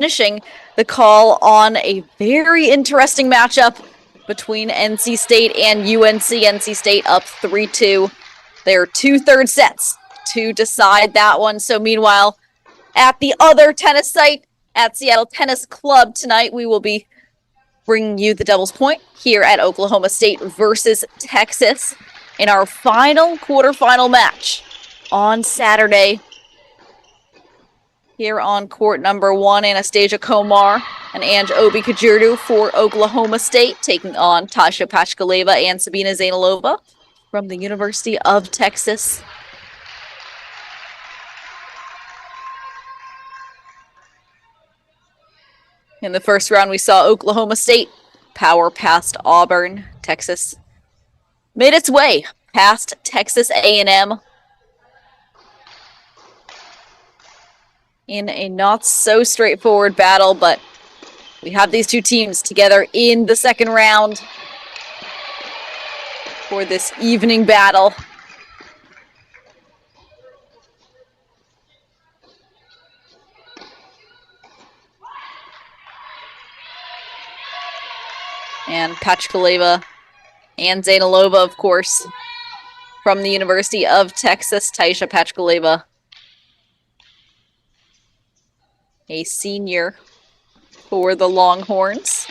finishing the call on a very interesting matchup between NC State and UNC. NC State up 3-2. There are 2/3 sets to decide that one. So meanwhile, at the other tennis site at Seattle Tennis Club tonight, we will be bringing you the Devil's Point here at Oklahoma State versus Texas in our final quarterfinal match on Saturday. Here on court number 1, Anastasia Komar and Ange Obi-Kajirdu for Oklahoma State, taking on Tasha Pachkaleva and Sabina Zainalova from the University of Texas. In the first round, we saw Oklahoma State power past Auburn. Texas made its way past Texas A&M in a not so straightforward battle, but we have these two teams together in the second round for this evening battle. And Pachkaleva and Zainalova, of course, from the University of Texas. Taisha Pachkaleva, a senior for the Longhorns.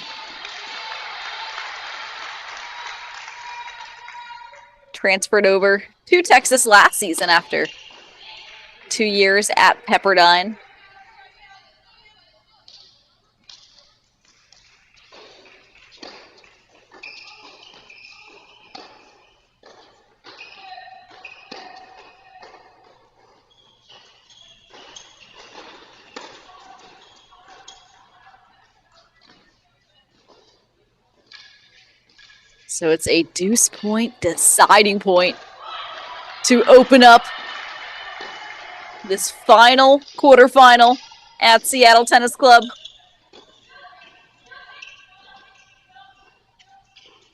Transferred over to Texas last season after 2 years at Pepperdine. So it's a deuce point, deciding point to open up this final quarterfinal at Seattle Tennis Club.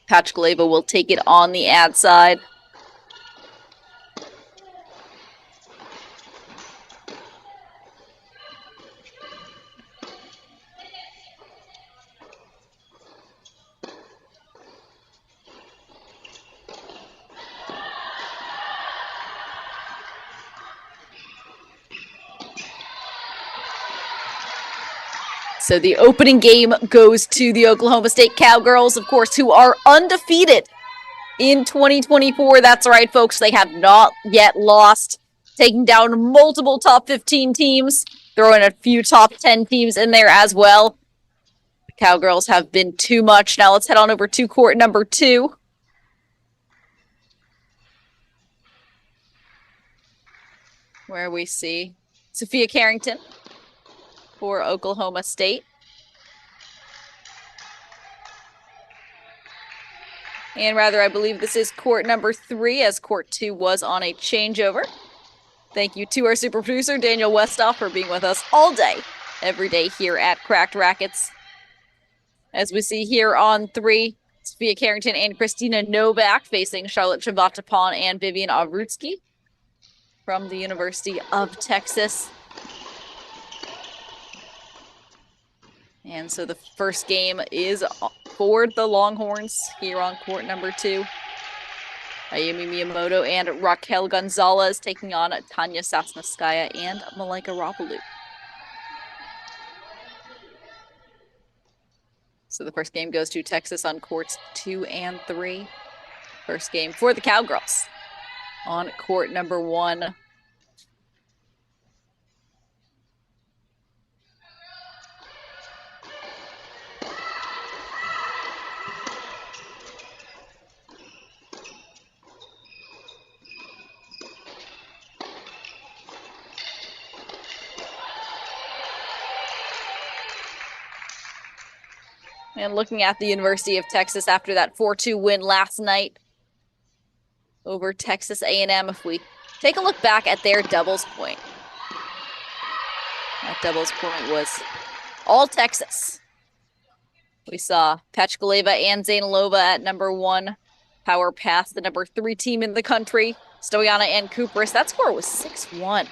Pachkaleva will take it on the ad side. So the opening game goes to the Oklahoma State Cowgirls, of course, who are undefeated in 2024. That's right, folks. They have not yet lost, taking down multiple top 15 teams, throwing a few top 10 teams in there as well. The Cowgirls have been too much. Now let's head on over to court number 2. Where we see Sophia Carrington for Oklahoma State. And rather, I believe this is court number 3, as court 2 was on a changeover. Thank you to our super producer, Daniel Westoff, for being with us all day, every day here at Cracked Racquets. As we see here on 3, Sophia Carrington and Christina Novak facing Charlotte Chavatapon and Vivian Avrutsky from the University of Texas. And so the first game is for the Longhorns here on court number 2. Ayumi Miyamoto and Raquel Gonzalez taking on Tanya Sasnaskaya and Malaika Rapalou. So the first game goes to Texas on courts 2 and 3. First game for the Cowgirls on court number 1. And looking at the University of Texas after that 4-2 win last night over Texas A&M, if we take a look back at their doubles point. That doubles point was all Texas. We saw Pachkaleva and Zainalova at number 1, power past the number 3 team in the country, Stoyana and Kupris. That score was 6-1.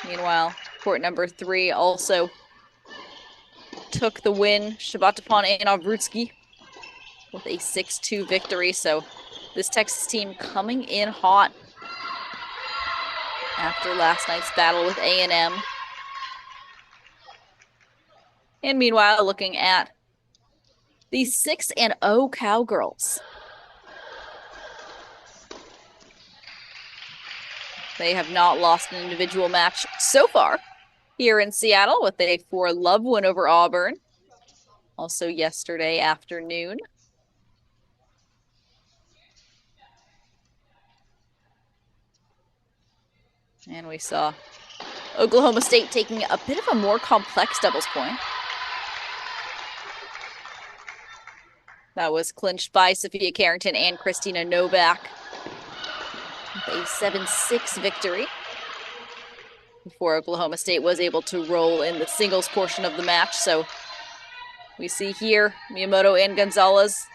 Meanwhile, Court number 3 also took the win. Shabatapon and Avrutsky with a 6-2 victory. So this Texas team coming in hot after last night's battle with A&M. And meanwhile, looking at the 6-0 Cowgirls. They have not lost an individual match so far here in Seattle with a 4-love win over Auburn. Also yesterday afternoon. And we saw Oklahoma State taking a bit of a more complex doubles point. That was clinched by Sophia Carrington and Christina Novak with a 7-6 victory before Oklahoma State was able to roll in the singles portion of the match. So we see here Miyamoto and Gonzalez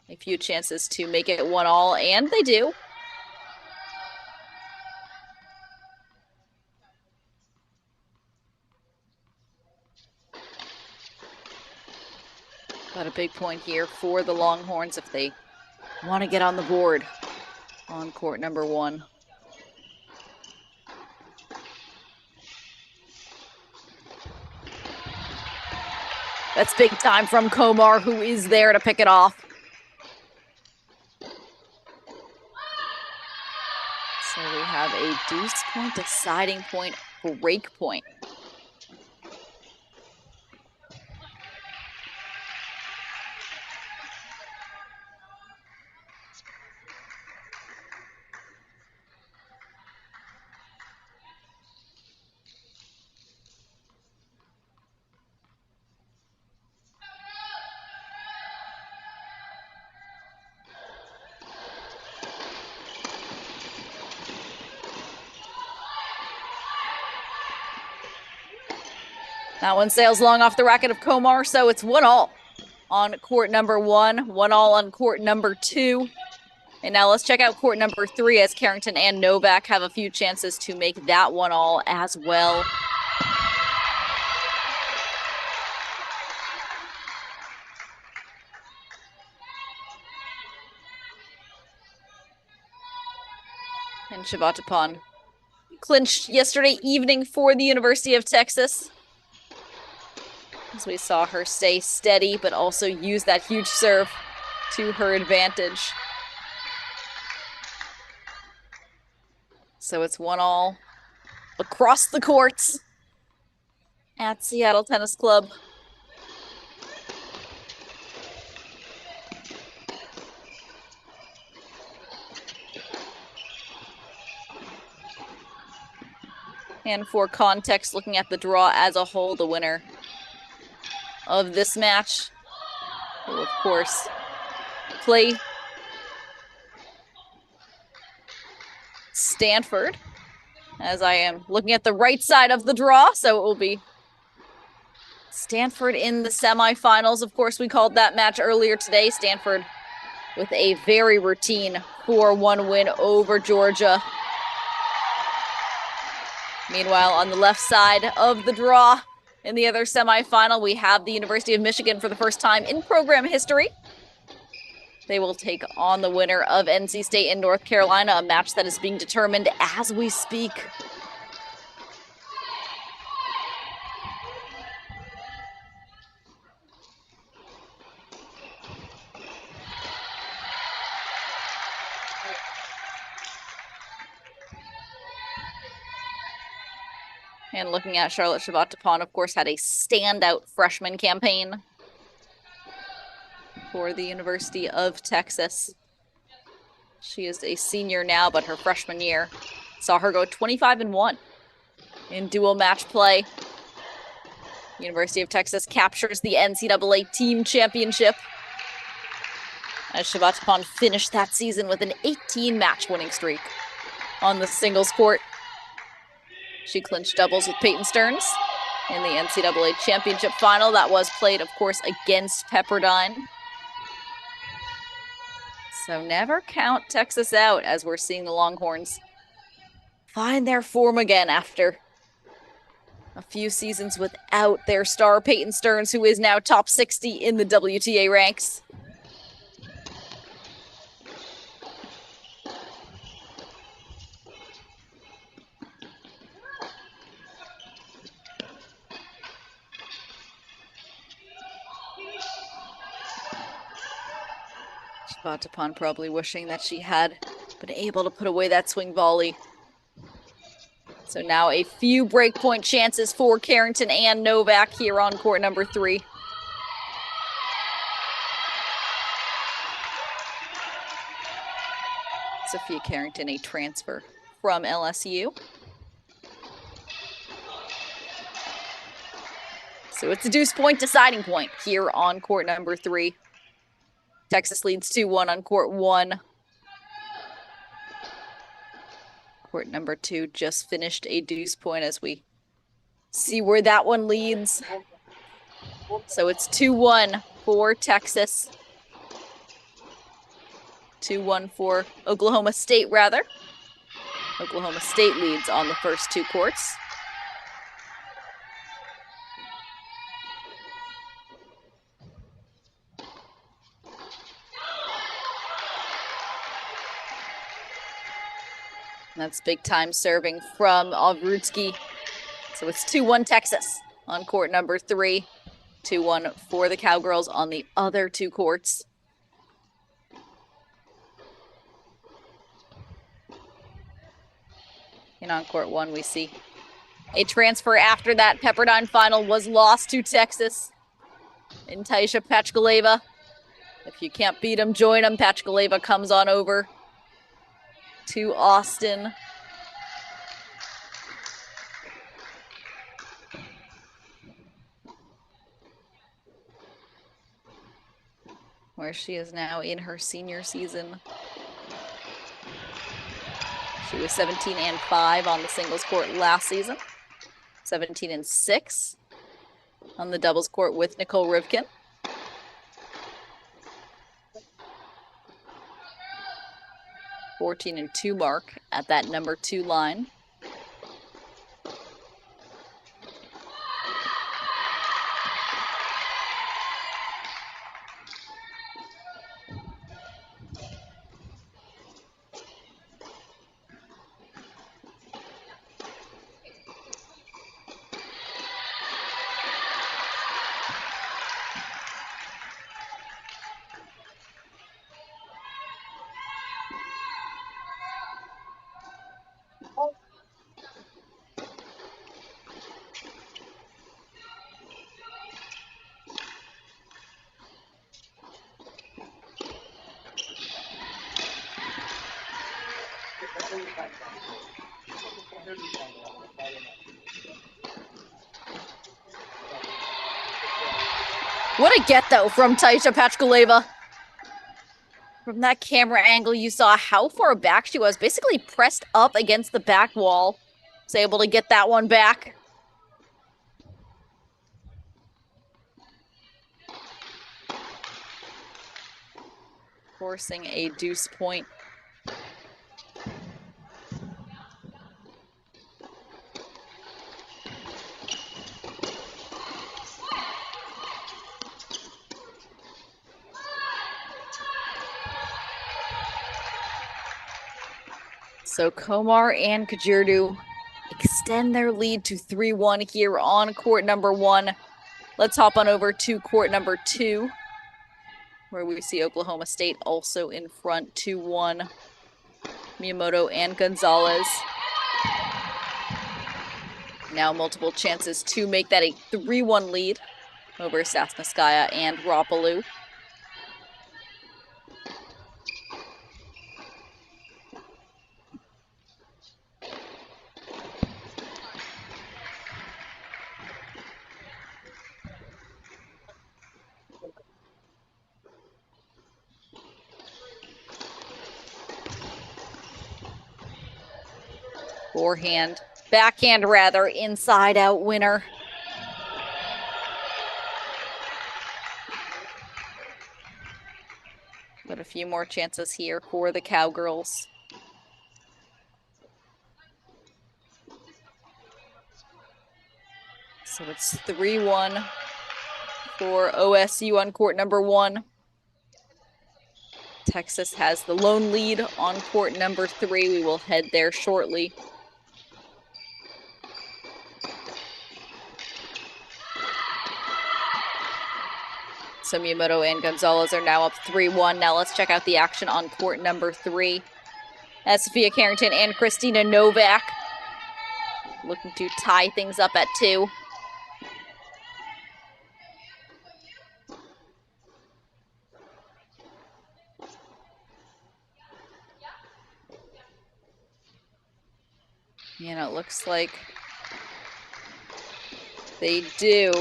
a few chances to make it 1-all, and they do. But a big point here for the Longhorns if they want to get on the board on court number 1. That's big time from Komar, who is there to pick it off. So we have a deuce point, deciding point, break point. That one sails long off the racket of Komar, so it's 1-all on court number 1, 1-all on court number 2. And now let's check out court number 3 as Carrington and Novak have a few chances to make that 1-all as well. And Shabatapon clinched yesterday evening for the University of Texas, as we saw her stay steady, but also use that huge serve to her advantage. So it's 1-all across the courts at Seattle Tennis Club. And for context, looking at the draw as a whole, the winner of this match will, of course, play Stanford, as I am looking at the right side of the draw. So it will be Stanford in the semifinals. Of course, we called that match earlier today. Stanford with a very routine 4-1 win over Georgia. Meanwhile, on the left side of the draw, in the other semifinal, we have the University of Michigan for the first time in program history. They will take on the winner of NC State and North Carolina, a match that is being determined as we speak. And looking at Charlotte Shabatapon, of course, had a standout freshman campaign for the University of Texas. She is a senior now, but her freshman year saw her go 25-1 in dual match play. University of Texas captures the NCAA team championship, as Shabatapon finished that season with an 18-match winning streak on the singles court. She clinched doubles with Peyton Stearns in the NCAA championship final. That was played, of course, against Pepperdine. So never count Texas out, as we're seeing the Longhorns find their form again after a few seasons without their star Peyton Stearns, who is now top 60 in the WTA ranks. Shatapon probably wishing that she had been able to put away that swing volley. So now a few breakpoint chances for Carrington and Novak here on court number 3. Sophia Carrington, a transfer from LSU. So it's a deuce point deciding point here on court number 3. Texas leads 2-1 on court 1. Court number 2 just finished a deuce point as we see where that one leads. So it's 2-1 for Texas. 2-1 for Oklahoma State, rather. Oklahoma State leads on the first 2 courts. That's big time serving from Ovrutsky. So it's 2-1 Texas on court number 3. 2-1 for the Cowgirls on the other 2 courts. And on court 1, we see a transfer after that Pepperdine final was lost to Texas in Taisha Pachkaleva. If you can't beat them, join them. Pachkaleva comes on over to Austin. Where she is now in her senior season. She was 17-5 on the singles court last season. 17-6 on the doubles court with Nicole Rivkin. (14-2) mark at that number 2 line. What a get, though, from Taisha Pachkaleva. From that camera angle, you saw how far back she was, basically pressed up against the back wall. Was able to get that one back. Forcing a deuce point. So Komar and Kajirdu extend their lead to 3-1 here on court number 1. Let's hop on over to court number 2, where we see Oklahoma State also in front 2-1. Miyamoto and Gonzalez. Now multiple chances to make that a 3-1 lead over Sasnaskaya and Ropaloo. Forehand, backhand rather, inside out winner. But a few more chances here for the Cowgirls. So it's 3-1 for OSU on court number 1. Texas has the lone lead on court number 3. We will head there shortly. So Miyamoto and Gonzalez are now up 3-1. Now let's check out the action on court number 3. As Sophia Carrington and Christina Novak looking to tie things up at 2. And it looks like they do.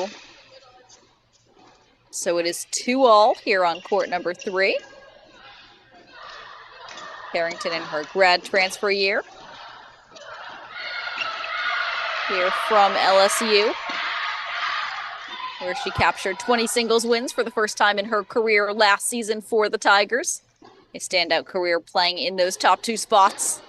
So it is 2-all here on court number 3. Carrington in her grad transfer year. Here from LSU, where she captured 20 singles wins for the first time in her career last season for the Tigers. A standout career playing in those top 2 spots.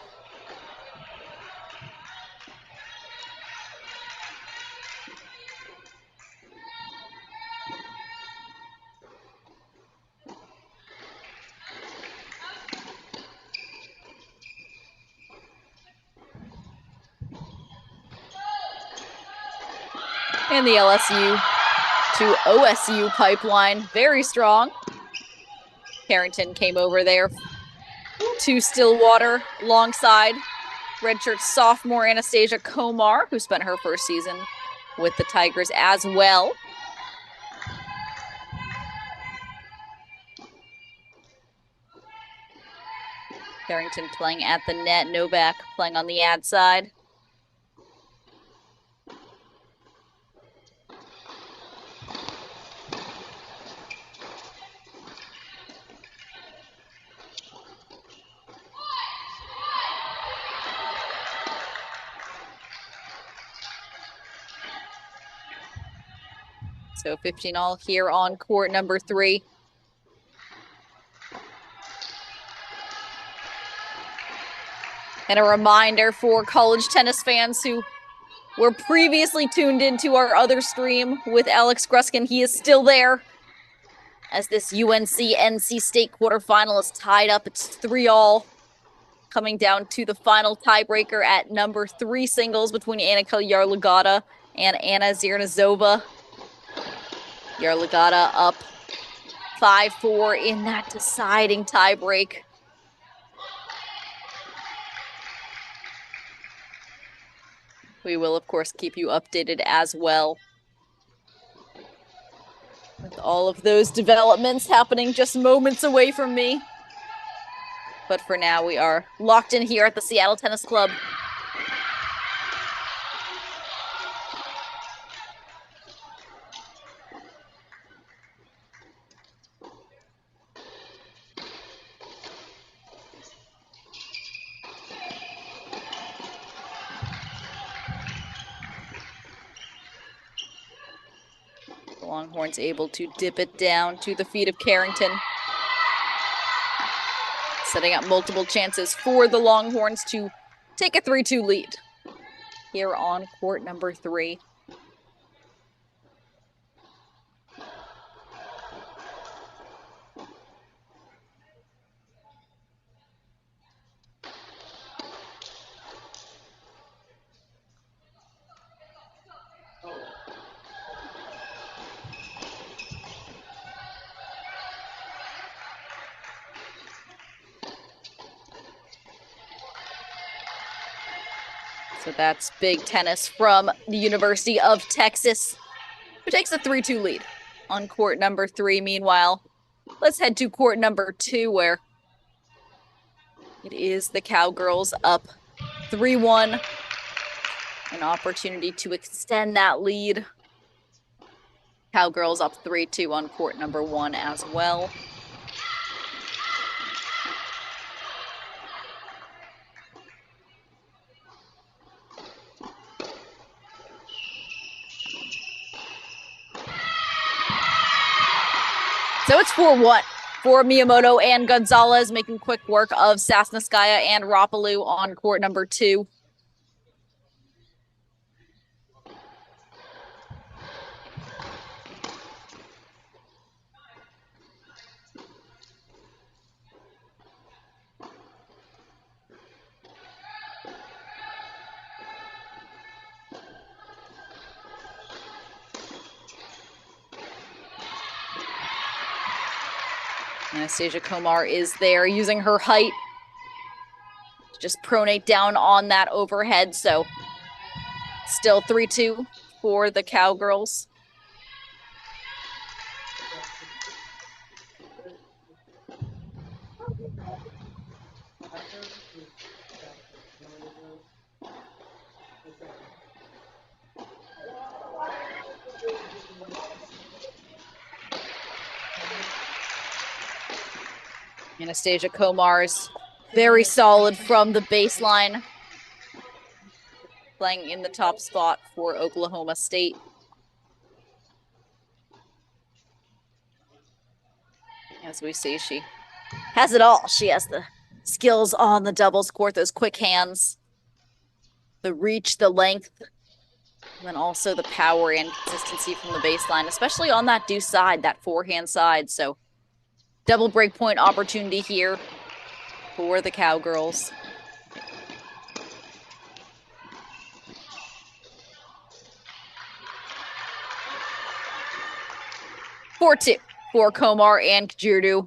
And the LSU to OSU pipeline, very strong. Carrington came over there to Stillwater alongside redshirt sophomore Anastasia Komar, who spent her first season with the Tigers as well. Carrington playing at the net, Novak playing on the ad side. So 15-all here on court number 3. And a reminder for college tennis fans who were previously tuned into our other stream with Alex Gruskin. He is still there as this UNC-NC State quarterfinal is tied up. It's 3-all, coming down to the final tiebreaker at number 3 singles between Annika Yarlagada and Anna Zirnazova. Yarlagada up 5-4 in that deciding tiebreak. We will, of course, keep you updated as well with all of those developments happening just moments away from me. But for now, we are locked in here at the Seattle Tennis Club. The Longhorns able to dip it down to the feet of Carrington, setting up multiple chances for the Longhorns to take a 3-2 lead here on court number 3. So that's big tennis from the University of Texas, who takes a 3-2 lead on court number 3. Meanwhile, let's head to court number 2, where it is the Cowgirls up 3-1. An opportunity to extend that lead. Cowgirls up 3-2 on court number 1 as well. So it's 4-1 for Miyamoto and Gonzalez, making quick work of Sasnskaya and Rapalou on court number 2. Anastasia Komar is there using her height to just pronate down on that overhead. So still 3-2 for the Cowgirls. Anastasia Komar's very solid from the baseline, playing in the top spot for Oklahoma State. As we see, she has it all. She has the skills on the doubles court, those quick hands, the reach, the length, and then also the power and consistency from the baseline, especially on that deuce side, that forehand side. So double break point opportunity here for the Cowgirls. For Komar and Kajirdu.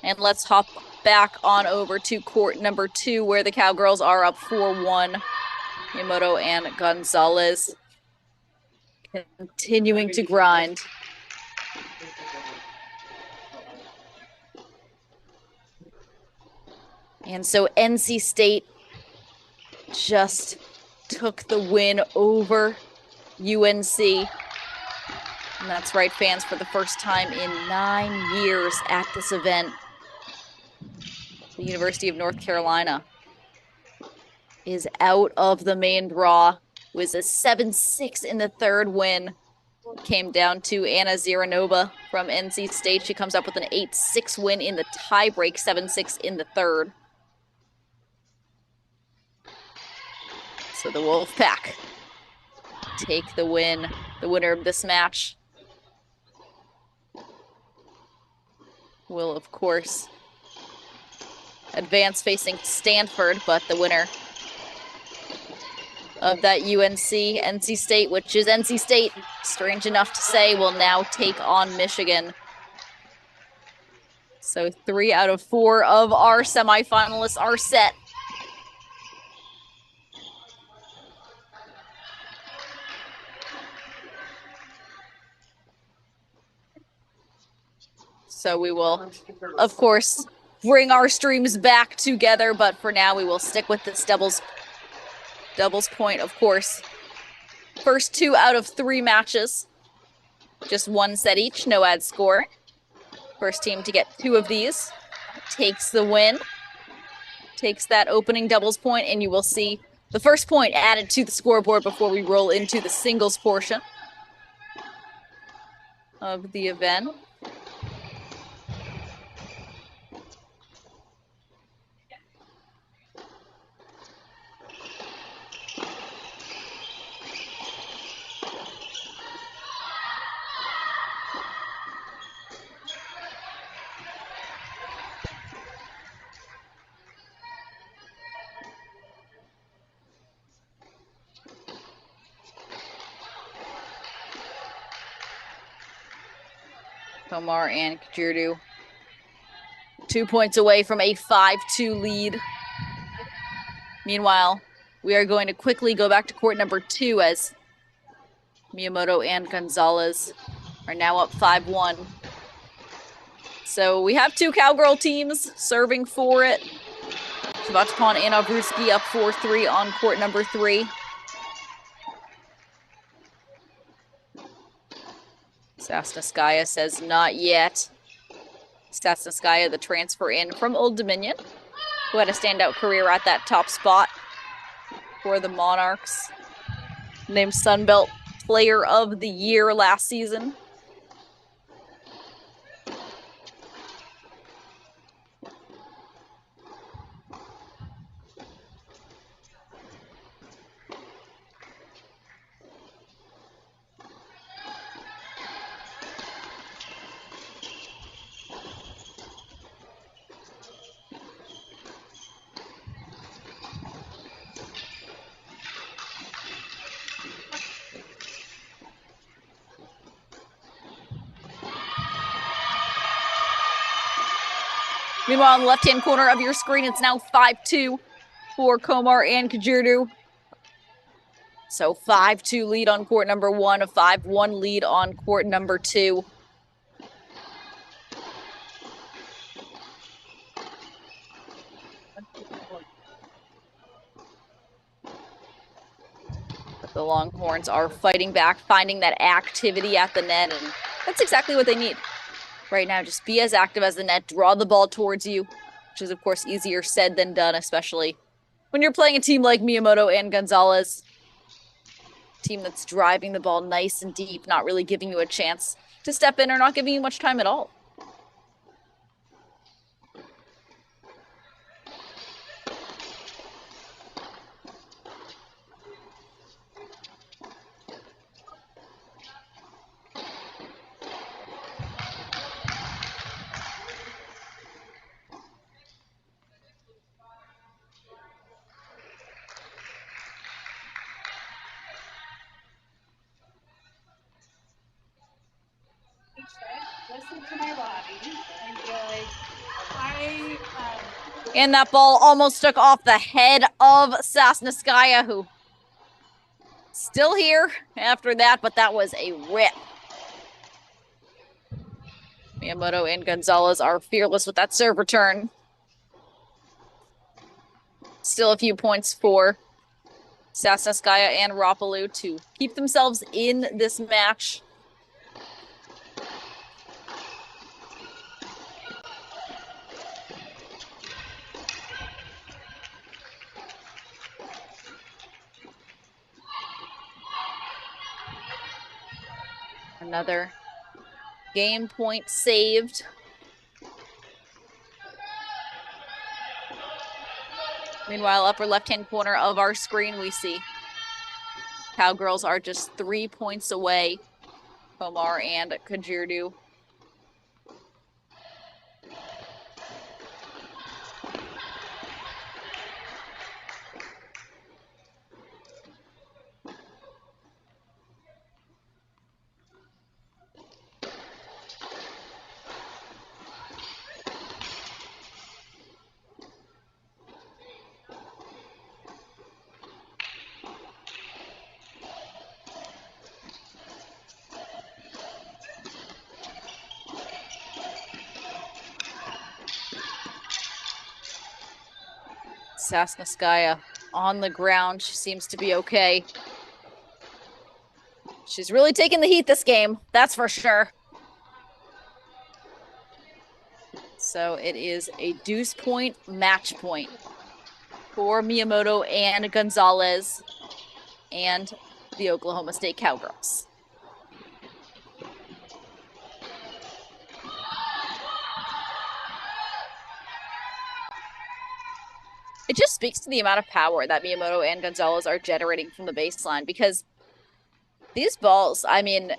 And let's hop back on over to court number 2, where the Cowgirls are up 4-1. Miyamoto and Gonzalez continuing to grind. And so NC State just took the win over UNC. And that's right, fans, for the first time in 9 years at this event, the University of North Carolina is out of the main draw. It was a 7-6 in the third win. Came down to Anna Ziranova from NC State. She comes up with an 8-6 win in the tiebreak, 7-6 in the third. So the Wolfpack take the win. The winner of this match will, of course, advance facing Stanford, but the winner of that NC State, which is NC State, strange enough to say, will now take on Michigan. So 3 out of 4 of our semifinalists are set. So we will, of course, bring our streams back together, but for now we will stick with this doubles point, of course. First 2 out of 3 matches, just 1 set each, no ad score. First team to get 2 of these takes the win, takes that opening doubles point, and you will see the first point added to the scoreboard before we roll into the singles portion of the event. Komar and Kajirdu 2 points away from a 5-2 lead. Meanwhile, we are going to quickly go back to court number 2 as Miyamoto and Gonzalez are now up 5-1. So we have 2 Cowgirl teams serving for it. Shvatapon and Obruski up 4-3 on court number 3. Sasnaskaya says not yet. Sasnaskaya, the transfer in from Old Dominion, who had a standout career at that top spot for the Monarchs. Named Sunbelt Player of the Year last season. Meanwhile, on the left-hand corner of your screen, it's now 5-2 for Komar and Kajirdu. So 5-2 lead on court number 1, a 5-1 lead on court number 2. But the Longhorns are fighting back, finding that activity at the net, and that's exactly what they need right now. Just be as active as the net, draw the ball towards you, which is, of course, easier said than done, especially when you're playing a team like Miyamoto and Gonzalez. Team that's driving the ball nice and deep, not really giving you a chance to step in or not giving you much time at all. Listen to my body and be like, And that ball almost took off the head of Sasneskaya, who still here after that, but that was a rip. Miyamoto and Gonzalez are fearless with that serve return. Still a few points for Sasneskaya and Rapalou to keep themselves in this match. Another game point saved. Meanwhile, upper left-hand corner of our screen, we see Cowgirls are just 3 points away. Komar and Kajirdu. Sasneskaya on the ground. She seems to be okay. She's really taking the heat this game, that's for sure. So it is a deuce point, match point for Miyamoto and Gonzalez and the Oklahoma State Cowgirls. It just speaks to the amount of power that Miyamoto and Gonzalez are generating from the baseline, because these balls, I mean,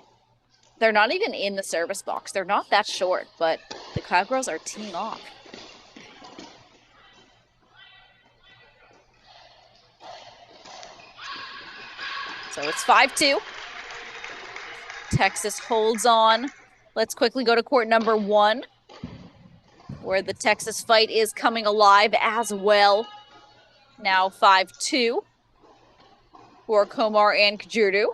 they're not even in the service box. They're not that short, but the Cowgirls are teeing off. So it's 5-2. Texas holds on. Let's quickly go to court number 1, where the Texas fight is coming alive as well. Now 5-2 for Komar and Kajirdu.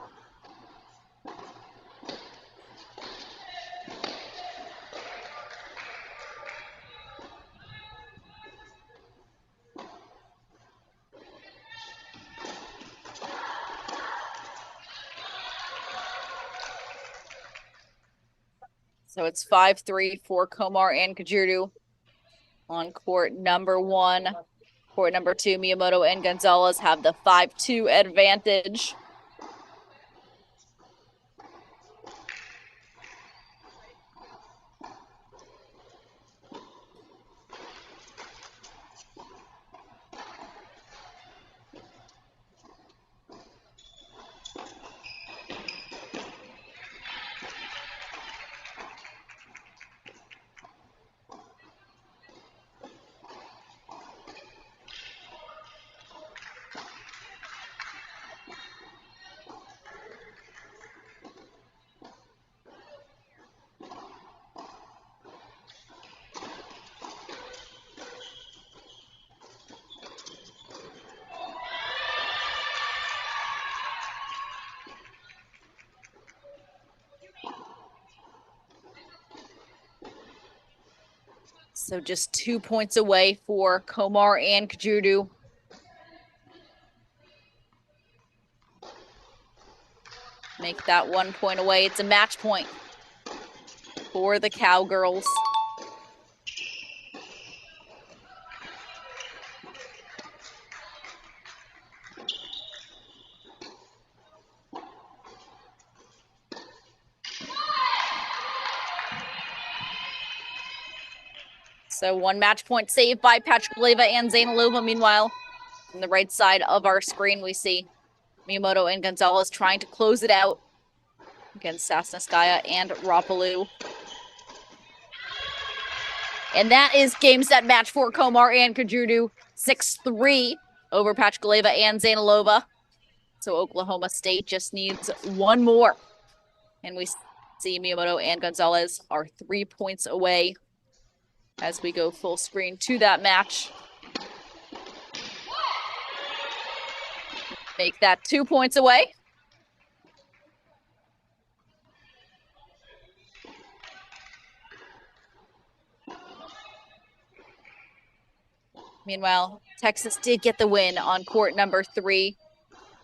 So it's 5-3 for Komar and Kajirdu on court number 1. Court number 2, Miyamoto and Gonzalez have the 5-2 advantage. So just 2 points away for Komar and Kajudu. Make that 1 point away. It's a match point for the Cowgirls. So 1 match point saved by Patrick and Zainalova. Meanwhile, on the right side of our screen, we see Miyamoto and Gonzalez trying to close it out against Sasnskaya and Rapalou. And that is game, set, match for Komar and Kajudu. 6-3 over Patrick and Zainalova. So Oklahoma State just needs 1 more. And we see Miyamoto and Gonzalez are 3 points away as we go full screen to that match. Make that 2 points away. Meanwhile, Texas did get the win on court number 3.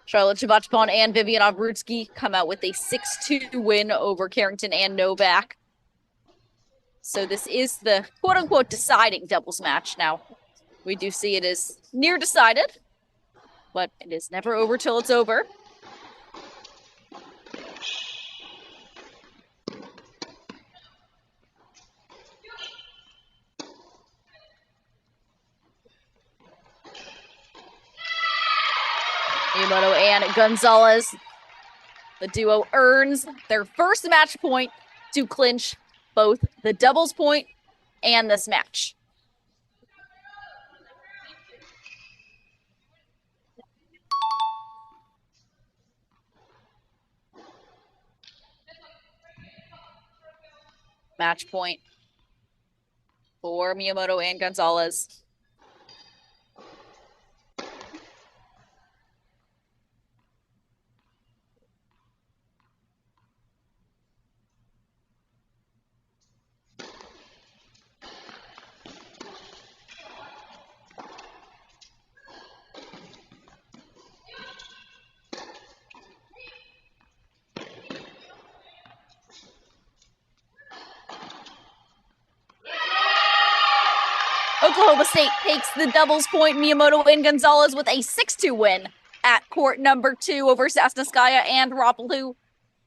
Charlotte Chabachpon and Vivian Obrutsky come out with a 6-2 win over Carrington and Novak. So this is the quote-unquote deciding doubles match. Now, we do see it is near decided, but it is never over till it's over. Miyamoto and Gonzalez, the duo earns their first match point to clinch both the doubles point and this match. Match point for Miyamoto and Gonzalez. Oklahoma State takes the doubles point. Miyamoto and Gonzalez with a 6-2 win at court number 2 over Sasnskaya and Rapalou.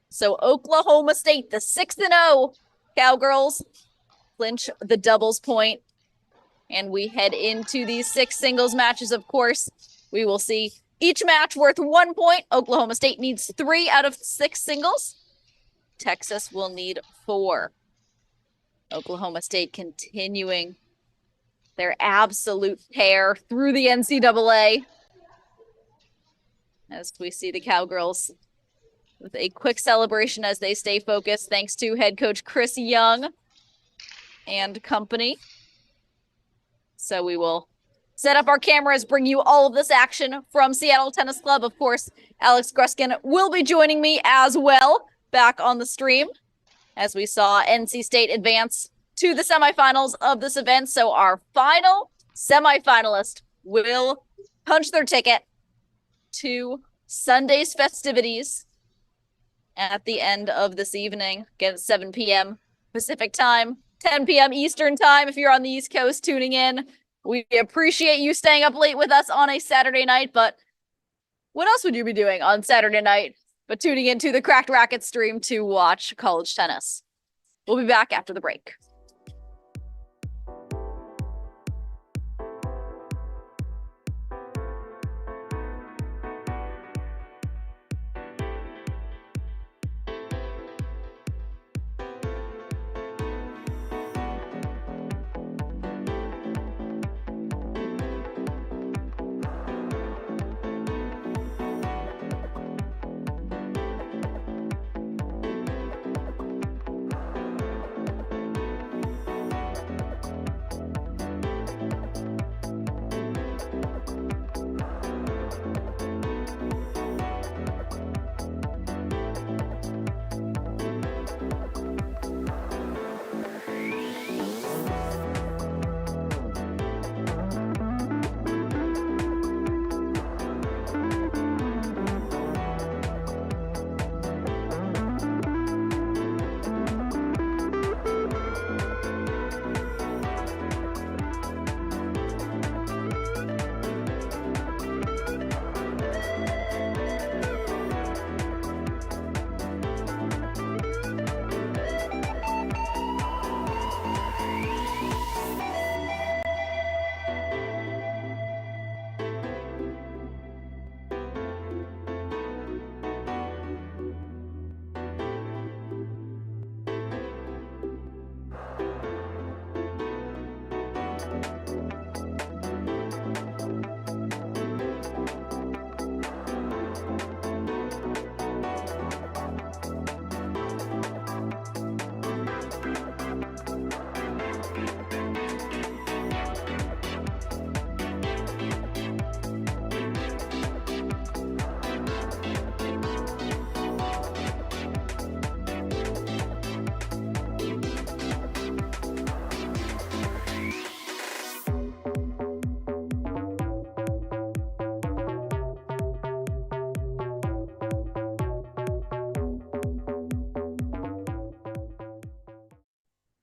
So Oklahoma State, the 6-0 Cowgirls, clinch the doubles point. And we head into these 6 singles matches, of course. We will see each match worth 1 point. Oklahoma State needs 3 out of 6 singles. Texas will need 4. Oklahoma State continuing their absolute tear through the NCAA. As we see the Cowgirls with a quick celebration as they stay focused, thanks to head coach Chris Young and company. So we will set up our cameras, bring you all of this action from Seattle Tennis Club. Of course, Alex Gruskin will be joining me as well back on the stream as we saw NC State advance to the semifinals of this event. So our final semifinalist will punch their ticket to Sunday's festivities at the end of this evening. Again, 7 p.m. Pacific time, 10 p.m. Eastern time. If you're on the East Coast tuning in, we appreciate you staying up late with us on a Saturday night. But what else would you be doing on Saturday night but tuning into the Cracked Racquets stream to watch college tennis? We'll be back after the break.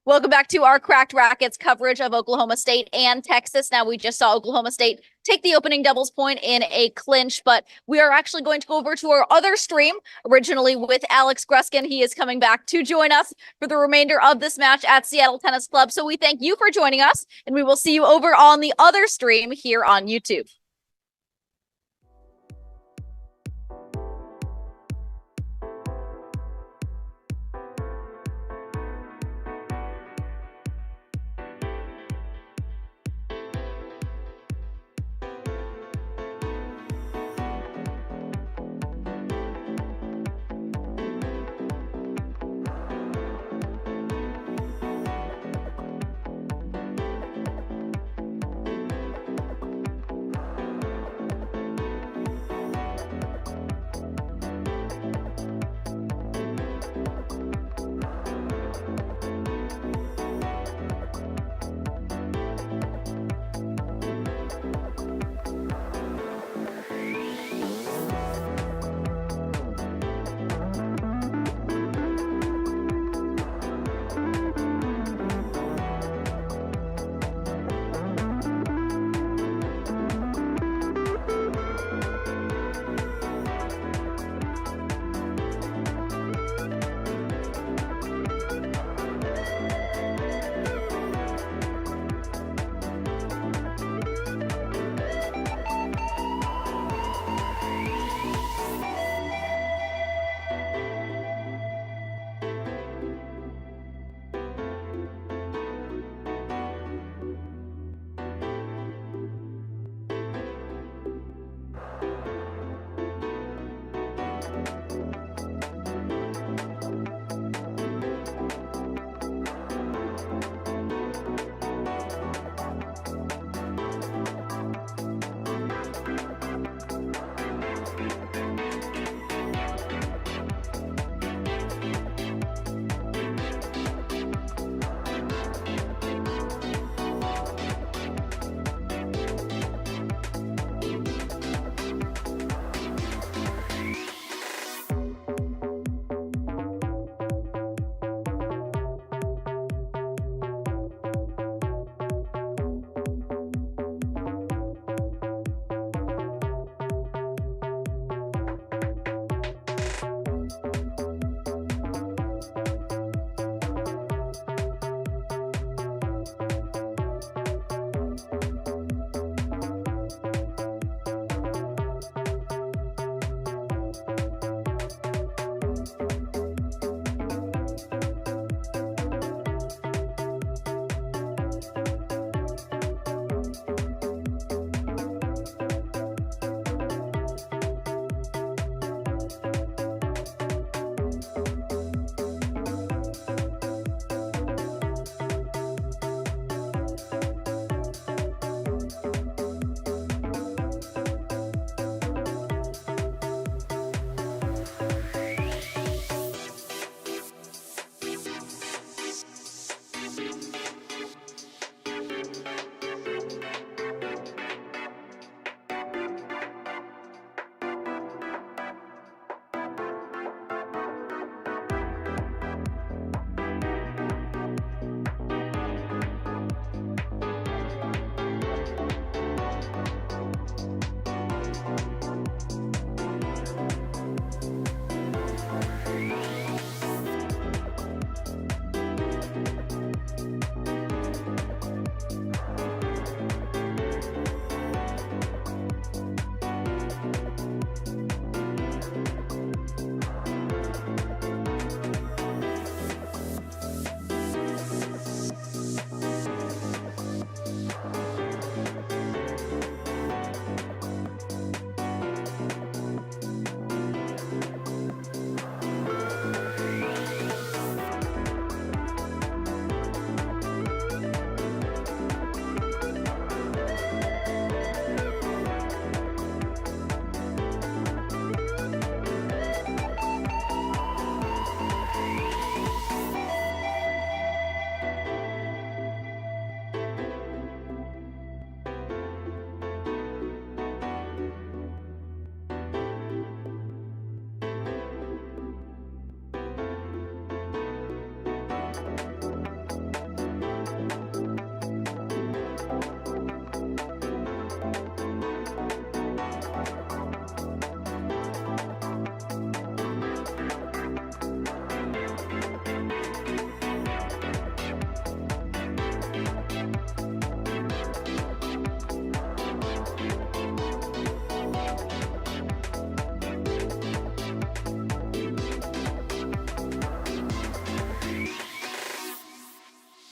Welcome back to our Cracked Rackets coverage of Oklahoma State and Texas. Now, we just saw Oklahoma State take the opening doubles point in a clinch, but we are actually going to go over to our other stream, originally with Alex Gruskin. He is coming back to join us for the remainder of this match at Seattle Tennis Club. So we thank you for joining us, and we will see you over on the other stream here on YouTube.